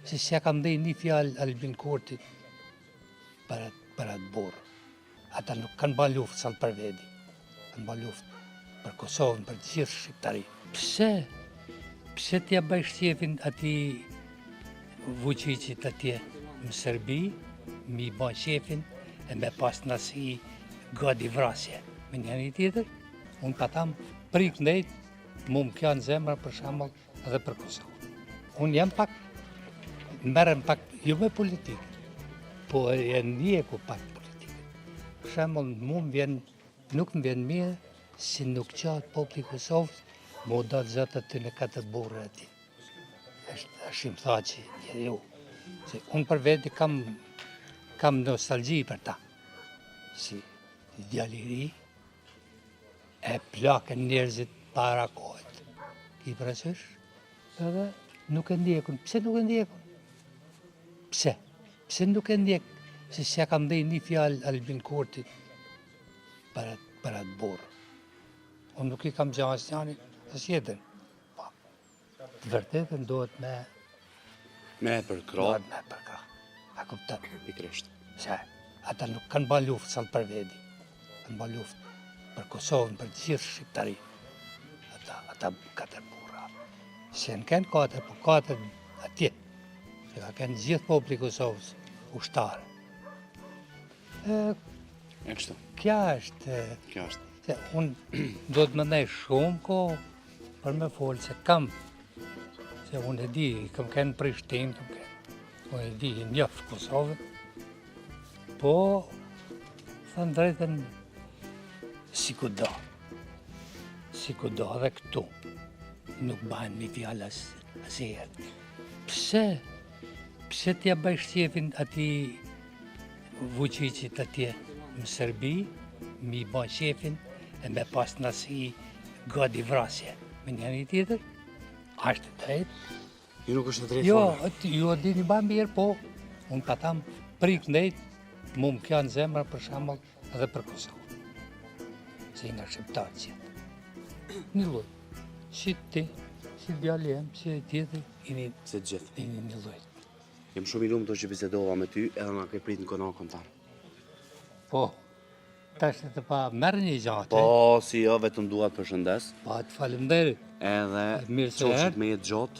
se s'ja kam dhej një fjalë Albin Kurtit për atë borë. Ata nuk kanë ba luftë sallë për vedi, kanë ba luftë për Kosovën, për gjithë shqiptari. Pse t'ja bëj shqefin ati Vučićit atje në Serbi, mi ba shefin e me pas nësi gadi vrasje. Me njëri tjetër, unë pa tam prik ndejt, mu më kja në zemra për shambull edhe për Kosovë. Unë jam pak, merrem pak, jo me politikë, po e ndjeku pak politikë. Për shambull, nuk më vjen mirë si nuk qatë popli Kosovës, më dalë zëtë aty në 4 burë aty. Është im tha që ju, se unë për veti kam nostalgji për ta. Si djali i ri, e plakën njerëzit para kohët. Ki parasysh? Edhe nuk e ndjekun. Pse nuk e ndjekun? Pse nuk e ndjek? Se s'ja kam dhej një fjalë Albin Kurtit për atë borë. Unë nuk i kam gjanë asnjani, as jetën. Të vërtetën dohet me përkra. Dohet me përkra. A kupton? Pikrisht. Se ata nuk kanë ba luftë sallë për vedi. Kanë ba luftë për Kosovën, për gjithë shqiptari. Ata 4 burra. Se në kënë 4, po 4 atje. Se ka kënë gjithë popli Kosovës, ushtarë. Kja është. Se unë do të më nej shumë kohë për me folë, se kam. Se unë e di, kam kënë Prishtinë, unë e di, njëfë Kosovën. Po, thënë drejten, si ku do dhe këtu, nuk banë një fjallë asherë. Pse t'ja bëj shqefin ati Vučićit atje në Serbi, mi ba shefin e me pas nësi gadi vrasje. Me njëri tjetër, ashtë të drejtë. Ju nuk është të drejtë fare? Jo, di një ba mirë, po, unë pa tam prik ndejt, mu më kja në zemra për shambull edhe për Kosovë. Se i nga shqiptarë qëtë. Një loj, si ti, si djali jem, si e tjetër, Se gjithë. një loj. Jem shumë i lumë të që bisedova me ty edhe nga ke prit në konakën tanë. Po, tash të pa merë një gjatë. Po, si jo, vetëm duat për shëndes. Pa, të falemderit. Edhe Mirë se qoshit me jetë gjotë.